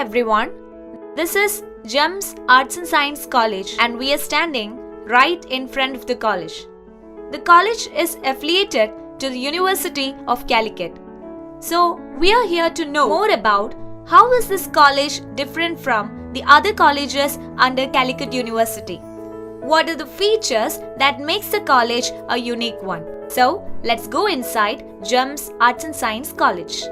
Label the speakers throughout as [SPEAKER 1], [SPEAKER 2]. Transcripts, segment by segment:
[SPEAKER 1] everyone. This is GEMS Arts and Science College and we are standing right in front of the college. The college is affiliated to the University of Calicut. So we are here to know more about how is this college different from the other colleges under Calicut University. What are the features that makes the college a unique one? So let's go inside GEMS Arts and Science College.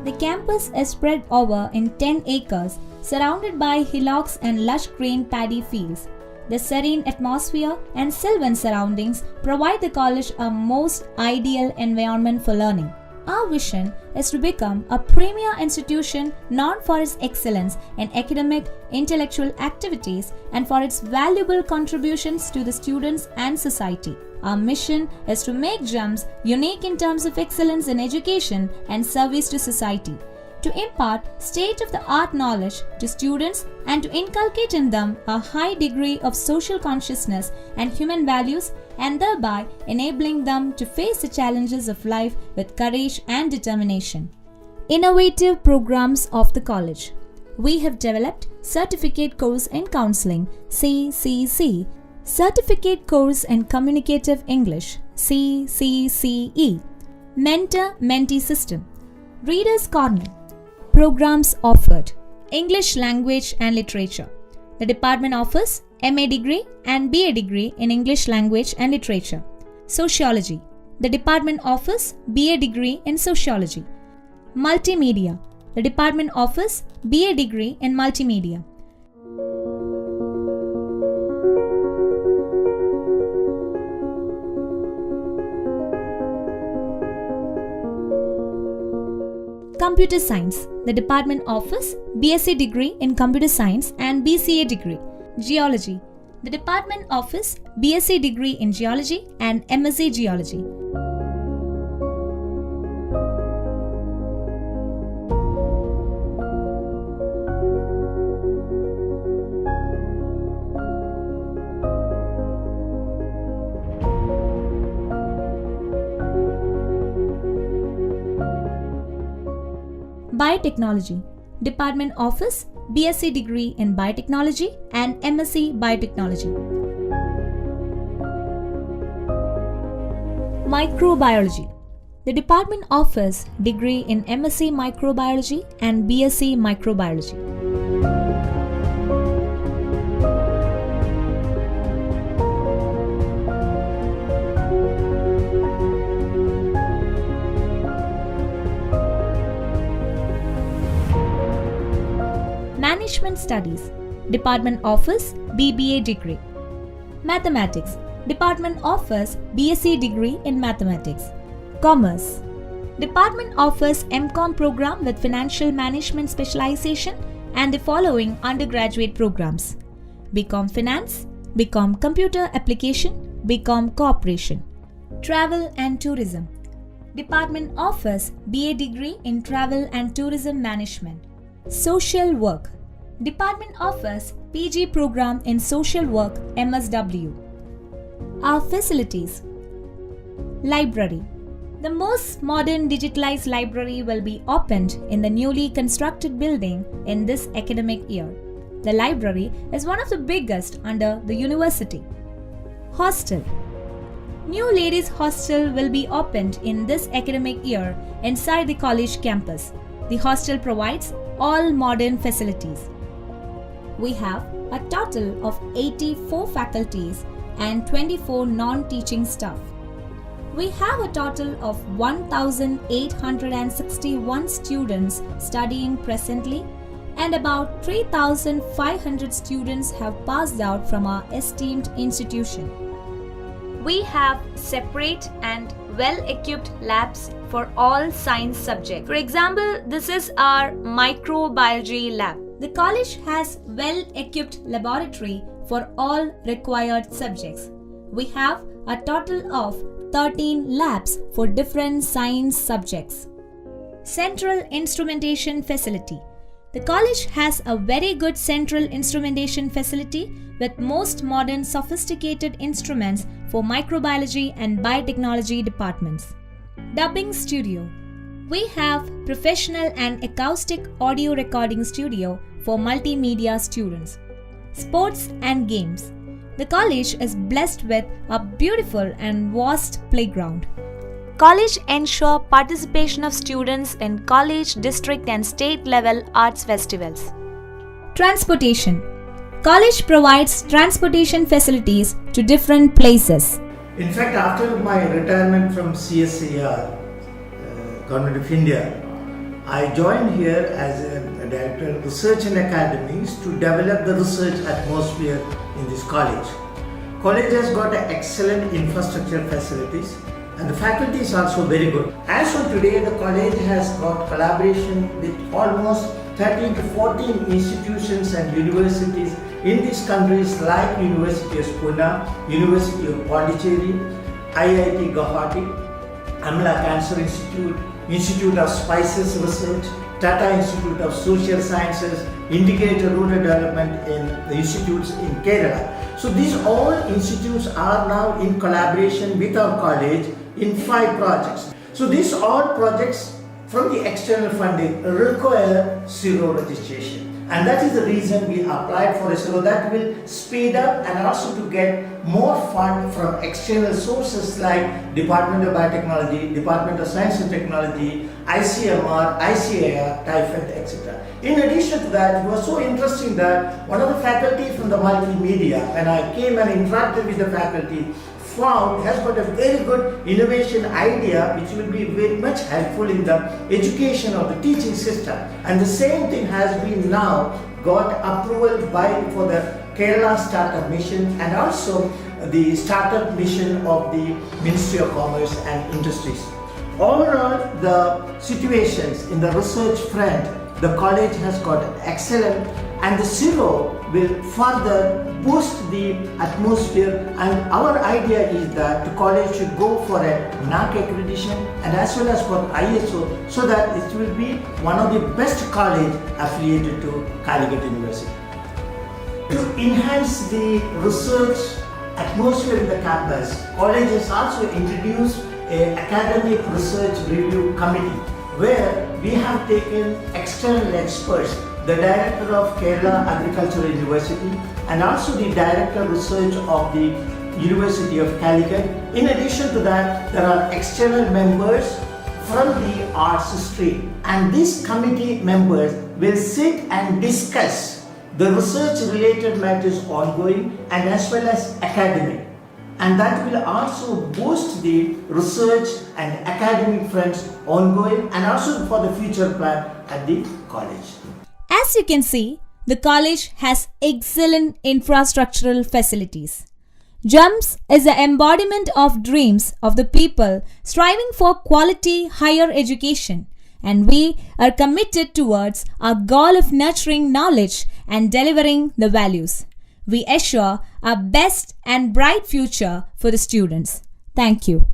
[SPEAKER 2] The campus is spread over in 10 acres, surrounded by hillocks and lush green paddy fields. The serene atmosphere and sylvan surroundings provide the college a most ideal environment for learning. Our vision is to become a premier institution known for its excellence in academic, intellectual activities and for its valuable contributions to the students and society. Our mission is to make GEMS unique in terms of excellence in education and service to society, to impart state-of-the-art knowledge to students and to inculcate in them a high degree of social consciousness and human values, and thereby enabling them to face the challenges of life with courage and determination. Innovative programs of the college. We have developed Certificate Course in Counseling (CCC), Certificate Course in Communicative English (CCCE), Mentor-Mentee System, Reader's Corner. Programs offered: English Language and Literature. The department offers MA degree and BA degree in English Language and Literature. Sociology. The department offers BA degree in Sociology. Multimedia. The department offers BA degree in Multimedia. Computer Science. The department offers BSc degree in Computer Science and BCA degree. Geology. The department offers BSc degree in Geology and MSc Geology. Biotechnology. Department offers BSc degree in Biotechnology and MSc Biotechnology. Microbiology. The department offers degree in MSc Microbiology and BSc Microbiology. Management Studies. Department offers BBA degree. Mathematics. Department offers BSc degree in Mathematics. Commerce. Department offers MCom program with Financial Management specialization and the following undergraduate programs: BCom Finance, BCom Computer Application, BCom Corporation. Travel and Tourism. Department offers BA degree in Travel and Tourism Management. Social Work. Department offers PG program in Social Work MSW. Our facilities. Library. The most modern digitalized library will be opened in the newly constructed building in this academic year. The library is one of the biggest under the university. Hostel. New ladies' hostel will be opened in this academic year inside the college campus. The hostel provides all modern facilities. We have a total of 84 faculties and 24 non-teaching staff. We have a total of 1,861 students studying presently, and about 3,500 students have passed out from our esteemed institution.
[SPEAKER 1] We have separate and well-equipped labs for all science subjects. For example, this is our microbiology lab.
[SPEAKER 2] The college has well-equipped laboratory for all required subjects. We have a total of 13 labs for different science subjects. Central Instrumentation Facility. The college has a very good central instrumentation facility with most modern sophisticated instruments for microbiology and biotechnology departments. Dubbing Studio. We have professional and acoustic audio recording studio for multimedia students. Sports and games. The college is blessed with a beautiful and vast playground.
[SPEAKER 1] College ensure participation of students in college, district and state level arts festivals.
[SPEAKER 2] Transportation. College provides transportation facilities to different places.
[SPEAKER 3] In fact, after my retirement from CSIR, Government of India, I joined here as a Director of Research and Academies to develop the research atmosphere in this college. College has got excellent infrastructure facilities and the faculty is also very good. As of today, the college has got collaboration with almost 13 to 14 institutions and universities in these countries like University of Pune, University of Pondicherry, IIT Guwahati, Amla Cancer Institute, Institute of Spices Research, Tata Institute of Social Sciences, Integrated Rural Development in the institutes in Kerala. So these all institutes are now in collaboration with our college in 5 projects. So these all projects from the external funding require zero registration. And that is the reason we applied for a zero that will speed up and also to get more fund from external sources like Department of Biotechnology, Department of Science and Technology, ICMR, ICAR, TIFED, etc. In addition to that, it was so interesting that one of the faculty from the multimedia, when I came and interacted with the faculty, found has got a very good innovation idea which will be very much helpful in the education of the teaching system. And the same thing has been now got approval for the Kerala Startup Mission and also the Startup Mission of the Ministry of Commerce and Industries. Overall, the situations in the research front, the college has got excellent, and the zero will further boost the atmosphere, and our idea is that the college should go for a NAAC accreditation and as well as for ISO, so that it will be one of the best college affiliated to Calicut University. To enhance the research atmosphere in the campus, college has also introduced an academic research review committee where we have taken external experts, the Director of Kerala Agricultural University and also the Director of Research of the University of Calicut. In addition to that, there are external members from the arts stream, and these committee members will sit and discuss the research related matters ongoing and as well as academic. And that will also boost the research and academic fronts ongoing and also for the future plan at the college.
[SPEAKER 2] As you can see, the college has excellent infrastructural facilities. JUMS is the embodiment of dreams of the people striving for quality higher education, and we are committed towards our goal of nurturing knowledge and delivering the values. We assure a best and bright future for the students. Thank you.